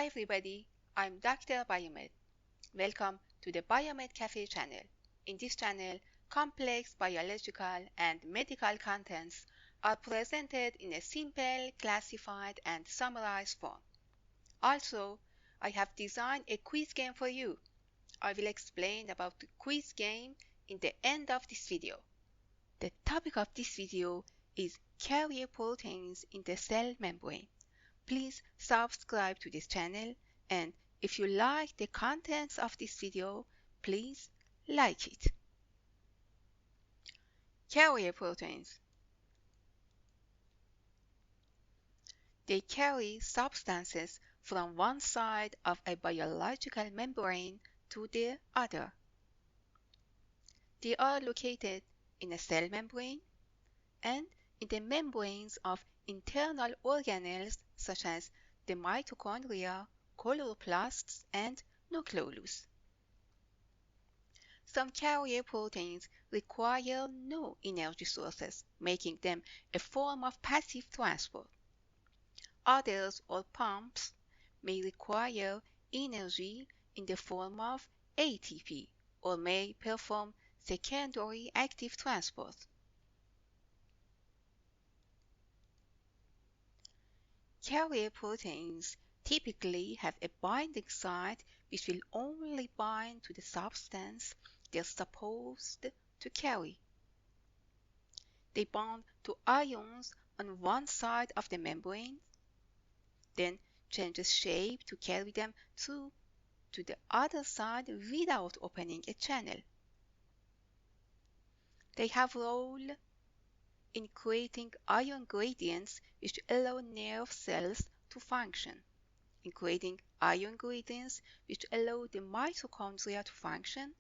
Hi everybody, I'm Dr. Biomed. Welcome to the Biomed Cafe channel. In this channel, complex biological and medical contents are presented in a simple, classified and summarized form. Also, I have designed a quiz game for you. I will explain about the quiz game in the end of this video. The topic of this video is carrier proteins in the cell membrane. Please subscribe to this channel, and if you like the contents of this video, please like it. Carrier proteins. They carry substances from one side of a biological membrane to the other. They are located in a cell membrane and in the membranes of internal organelles such as the mitochondria, chloroplasts, and nucleolus. Some carrier proteins require no energy sources, making them a form of passive transport. Others, or pumps, may require energy in the form of ATP or may perform secondary active transport. Carrier proteins typically have a binding site which will only bind to the substance they're supposed to carry. They bond to ions on one side of the membrane, then changes shape to carry them through to the other side without opening a channel. They have a role in creating ion gradients which allow nerve cells to function, in creating ion gradients which allow the mitochondria to function,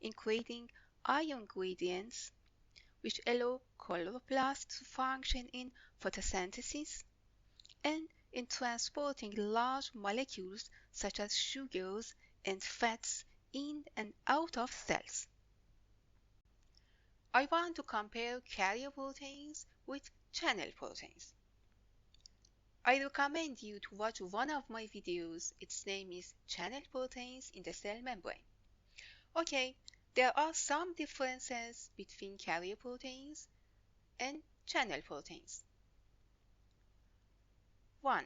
in creating ion gradients which allow chloroplasts to function in photosynthesis, and in transporting large molecules such as sugars and fats in and out of cells. I want to compare carrier proteins with channel proteins. I recommend you to watch one of my videos. Its name is Channel Proteins in the Cell Membrane. Okay, there are some differences between carrier proteins and channel proteins. 1.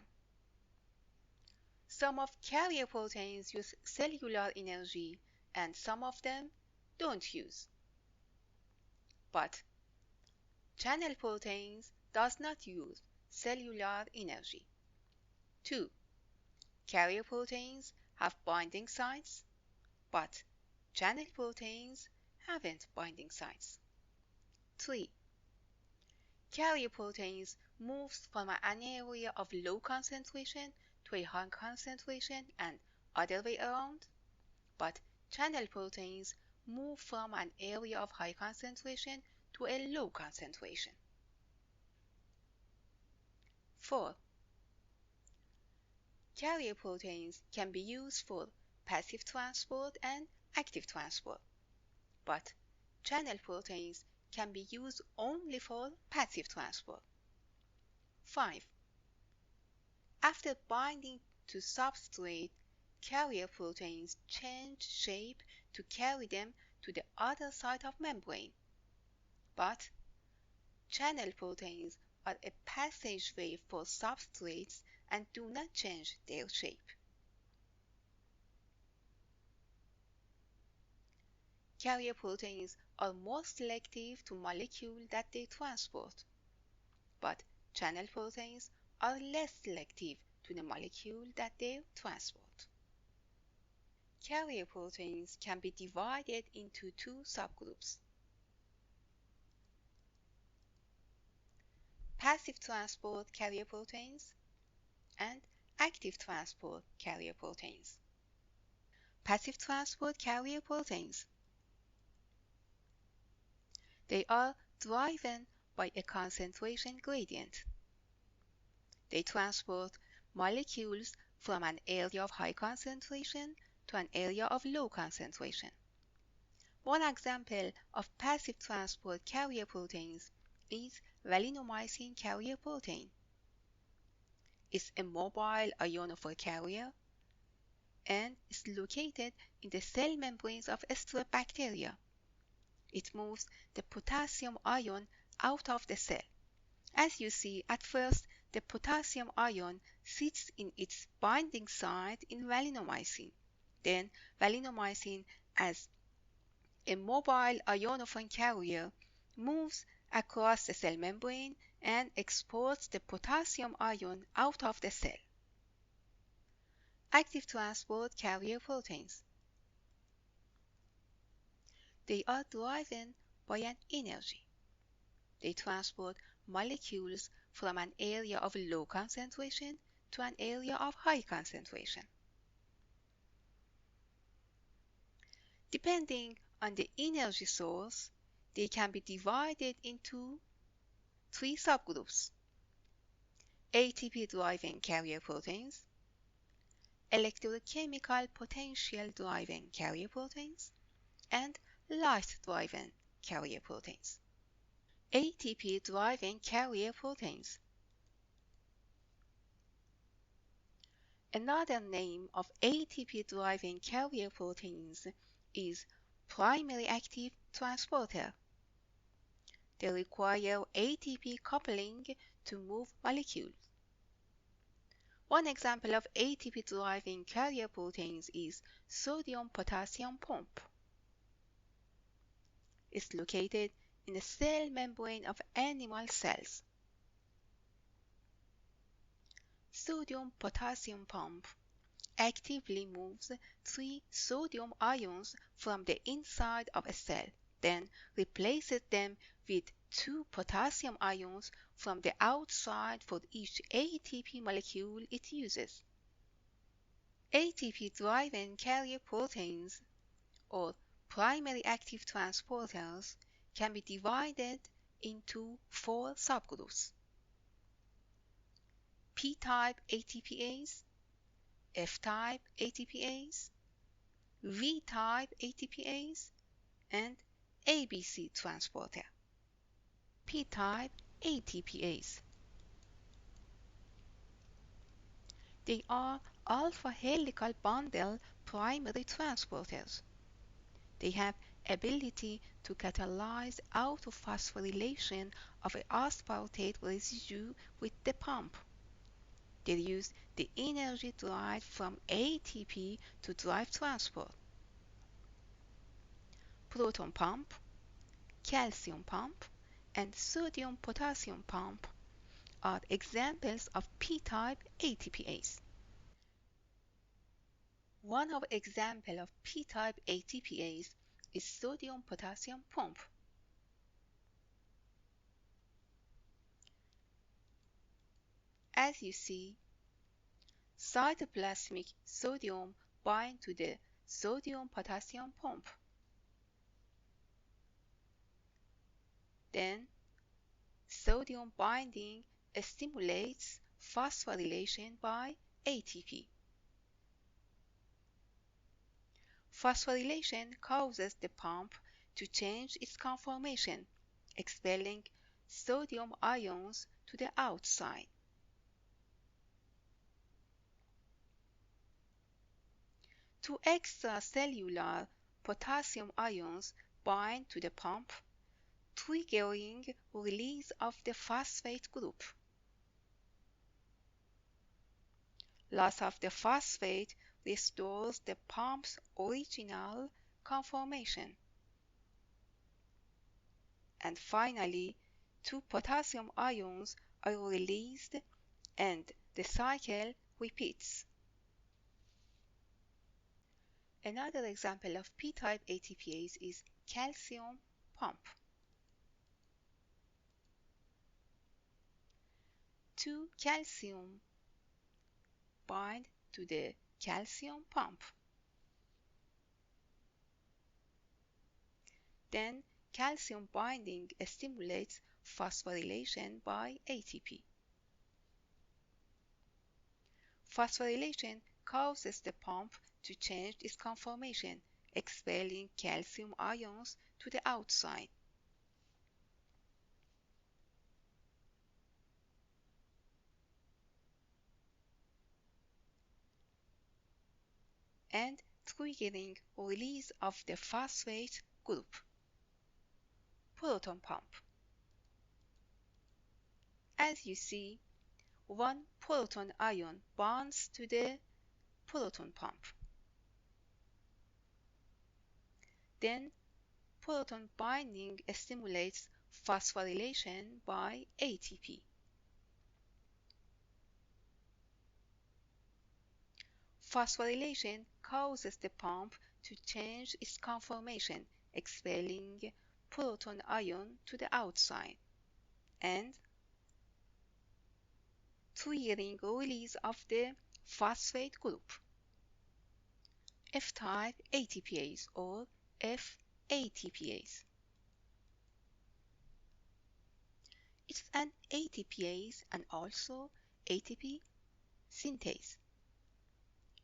Some of carrier proteins use cellular energy and some of them don't use. But channel proteins does not use cellular energy. 2. Carrier proteins have binding sites, but channel proteins haven't binding sites. 3. Carrier proteins move from an area of low concentration to a high concentration and other way around, but channel proteins move from an area of high concentration to a low concentration. 4. Carrier proteins can be used for passive transport and active transport, but channel proteins can be used only for passive transport. 5. After binding to substrate, carrier proteins change shape to carry them to the other side of membrane, but channel proteins are a passageway for substrates and do not change their shape. Carrier proteins are more selective to molecules that they transport, but channel proteins are less selective to the molecule that they transport. Carrier proteins can be divided into two subgroups: passive transport carrier proteins and active transport carrier proteins. Passive transport carrier proteins. They are driven by a concentration gradient. They transport molecules from an area of high concentration to an area of low concentration. One example of passive transport carrier proteins is valinomycin carrier protein. is a mobile ionophore carrier and is located in the cell membranes of Strep bacteria. It moves the potassium ion out of the cell. As you see, at first, the potassium ion sits in its binding site in valinomycin. Then, valinomycin, as a mobile ionophore carrier, moves across the cell membrane and exports the potassium ion out of the cell. Active transport carrier proteins. They are driven by an energy. They transport molecules from an area of low concentration to an area of high concentration. Depending on the energy source, they can be divided into three subgroups: ATP-driven carrier proteins, electrochemical potential-driven carrier proteins, and light-driven carrier proteins. ATP-driven carrier proteins. Another name of ATP-driven carrier proteins is primary active transporter. They require ATP coupling to move molecules. One example of ATP-driven carrier proteins is sodium-potassium pump. It's located in the cell membrane of animal cells. Sodium-potassium pump actively moves 3 sodium ions from the inside of a cell, then replaces them with 2 potassium ions from the outside for each ATP molecule it uses. ATP-driven carrier proteins, or primary active transporters, can be divided into 4 subgroups: P-type ATPase, F-type ATPase, V-type ATPase, and ABC transporter. P-type ATPase. They are alpha helical bundle primary transporters. They have ability to catalyze autophosphorylation of an aspartate residue with the pump. They use the energy derived from ATP to drive transport. Proton pump, calcium pump, and sodium-potassium pump are examples of P-type ATPase. One of example of P-type ATPase is sodium-potassium pump. As you see, cytoplasmic sodium binds to the sodium-potassium pump. Then, sodium binding stimulates phosphorylation by ATP. Phosphorylation causes the pump to change its conformation, expelling sodium ions to the outside. Two extracellular potassium ions bind to the pump, triggering release of the phosphate group. Loss of the phosphate restores the pump's original conformation. And finally, 2 potassium ions are released and the cycle repeats. Another example of P-type ATPase is calcium pump. 2 calcium bind to the calcium pump. Then calcium binding stimulates phosphorylation by ATP. Phosphorylation causes the pump to change its conformation, expelling calcium ions to the outside. and triggering release of the phosphate group. Proton pump. As you see, one proton ion bonds to the proton pump. Then, proton binding stimulates phosphorylation by ATP. Phosphorylation causes the pump to change its conformation, expelling proton ion to the outside, and triggering release of the phosphate group. F-type ATPase or F-ATPase. It's an ATPase and also ATP synthase.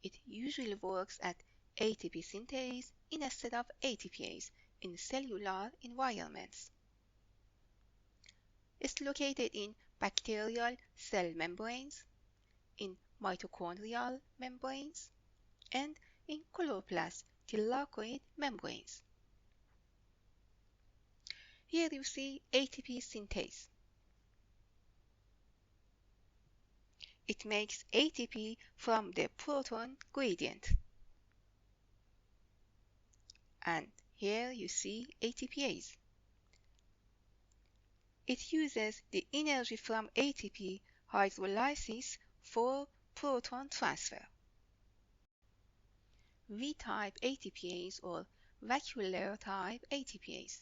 It usually works at ATP synthase instead of ATPase in cellular environments. It's located in bacterial cell membranes, in mitochondrial membranes, and in chloroplast thylakoid membranes. Here you see ATP synthase. It makes ATP from the proton gradient. And here you see ATPase. It uses the energy from ATP hydrolysis for proton transfer. V-type ATPase or vacuolar type ATPase.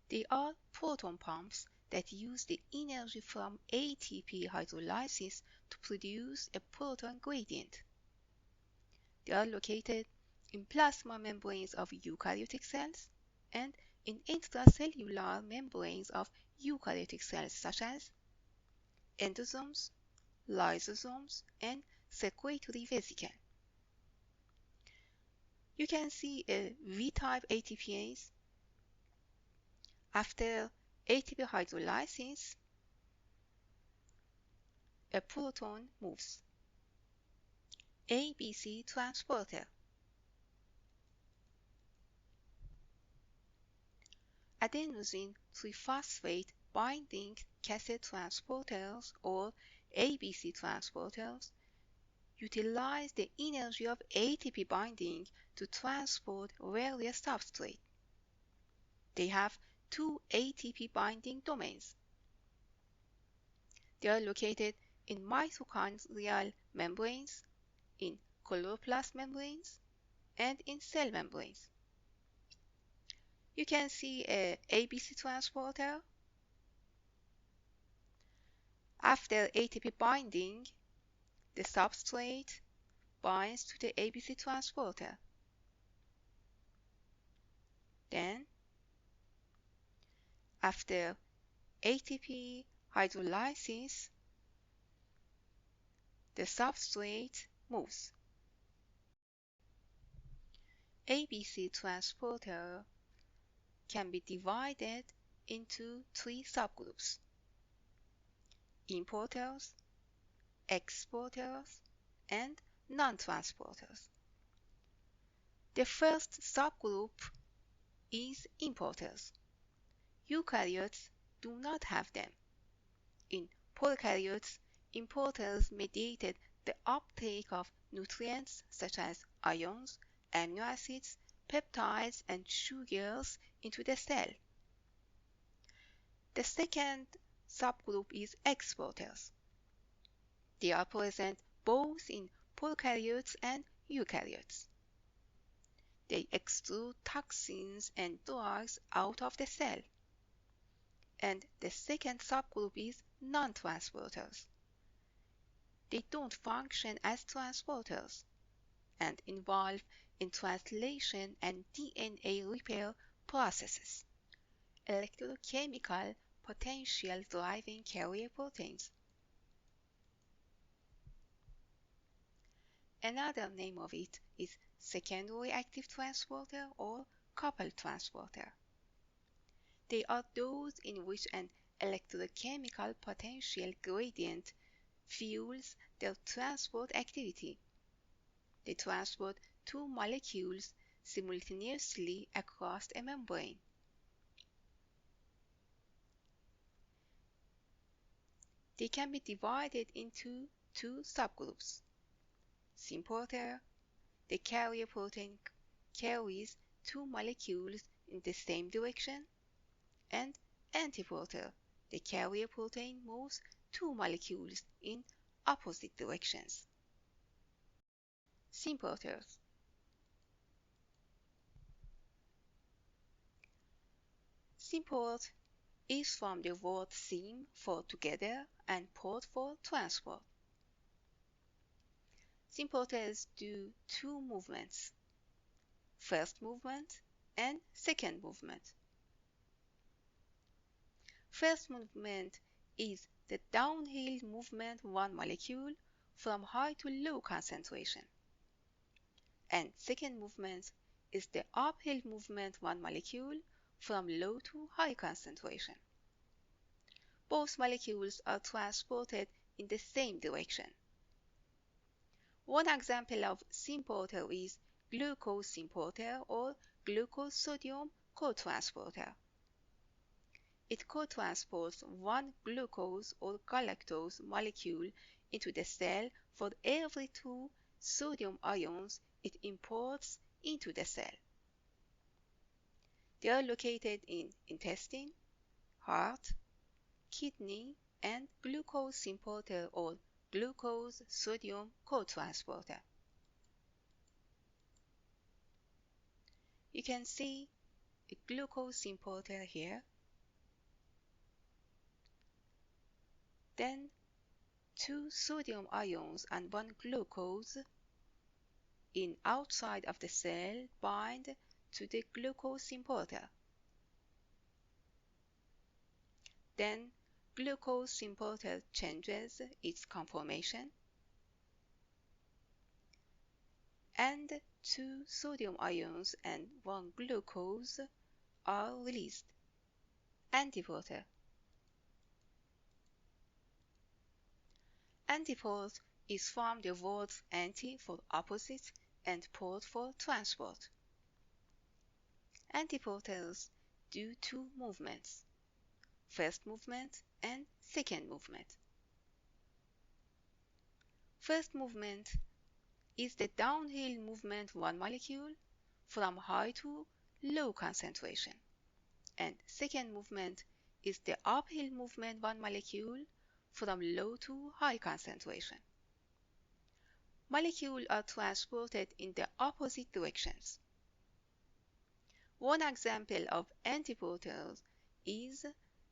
They are proton pumps that use the energy from ATP hydrolysis to produce a proton gradient. They are located in plasma membranes of eukaryotic cells and in intracellular membranes of eukaryotic cells such as endosomes, lysosomes, and secretory vesicle. You can see a V-type ATPase. After ATP hydrolysis, a proton moves. ABC transporter. Adenosine triphosphate binding cassette transporters or ABC transporters utilize the energy of ATP binding to transport various substrates. They have two ATP binding domains. They are located in mitochondrial membranes, in chloroplast membranes, and in cell membranes. You can see a ABC transporter. After ATP binding, the substrate binds to the ABC transporter. Then, after ATP hydrolysis, the substrate moves. ABC transporter can be divided into three subgroups: importers, exporters, and non-transporters. The first subgroup is importers. Eukaryotes do not have them. In prokaryotes, importers mediated the uptake of nutrients such as ions, amino acids, peptides, and sugars into the cell. The second subgroup is exporters. They are present both in prokaryotes and eukaryotes. They extrude toxins and drugs out of the cell. And the second subgroup is non-transporters. They don't function as transporters and involve in translation and DNA repair processes. Electrochemical potential driving carrier proteins. Another name of it is secondary active transporter or coupled transporter. They are those in which an electrochemical potential gradient fuels their transport activity. They transport two molecules simultaneously across a membrane. They can be divided into two subgroups. Symporter, the carrier protein carries two molecules in the same direction, and antiporter, the carrier protein moves two molecules in opposite directions. Symporters. Symport is from the word sym for together and port for transport. Symporters do two movements, first movement and second movement. First movement is the downhill movement of one molecule from high to low concentration, and second movement is the uphill movement of one molecule from low to high concentration. Both molecules are transported in the same direction. One example of symporter is glucose symporter or glucose-sodium cotransporter. It cotransports one glucose or galactose molecule into the cell for every two sodium ions it imports into the cell. They are located in intestine, heart, kidney, and glucose symporter or glucose-sodium cotransporter. You can see a glucose symporter here. Then two sodium ions and one glucose in outside of the cell bind to the glucose symporter. Then glucose symporter changes its conformation, and two sodium ions and one glucose are released. Antiporter. Antiport is from the words anti for opposite and port for transport. Antiporters do two movements, first movement and second movement. First movement is the downhill movement of one molecule from high to low concentration, and second movement is the uphill movement of one molecule from low to high concentration. Molecules are transported in the opposite directions. One example of antiporters is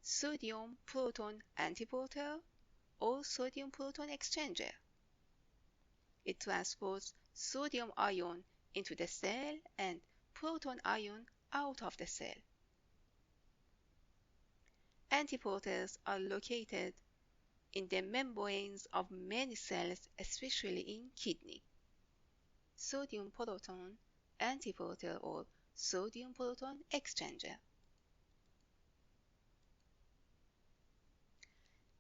sodium-proton antiporter or sodium-proton exchanger. It transports sodium ion into the cell and proton ion out of the cell. Antiporters are located in the membranes of many cells, especially in kidney. Sodium-proton antiporter or sodium-proton exchanger.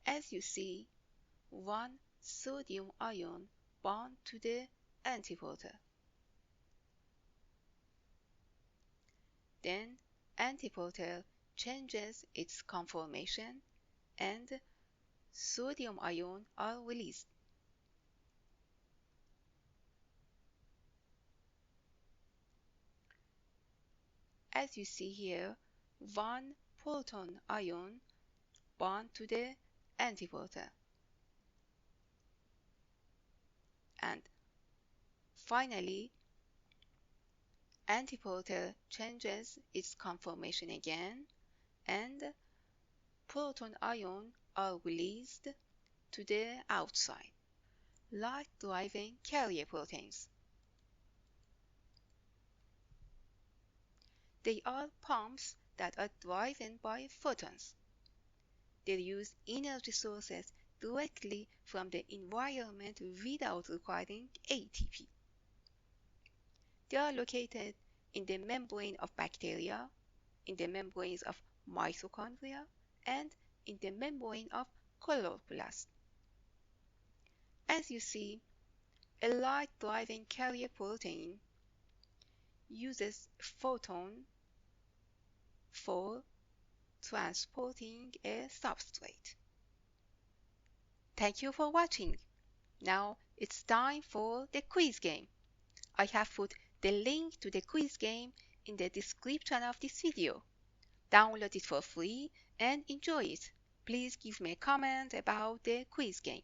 As you see, one sodium ion bound to the antiporter. Then antiporter changes its conformation and sodium ions are released. As you see here, one proton ion bound to the antiporter. And finally, antiporter changes its conformation again, and proton ions are released to the outside. Light-driving carrier proteins. They are pumps that are driven by photons. They use energy sources directly from the environment without requiring ATP. They are located in the membrane of bacteria, in the membranes of mitochondria, and in the membrane of chloroplast. As you see, a light-driving carrier protein uses photon for transporting a substrate. Thank you for watching. Now it's time for the quiz game. I have put the link to the quiz game in the description of this video. Download it for free and enjoy it. Please give me a comment about the quiz game.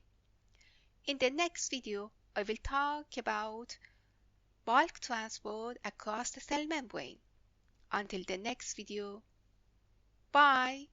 In the next video, I will talk about bulk transport across the cell membrane. Until the next video, bye!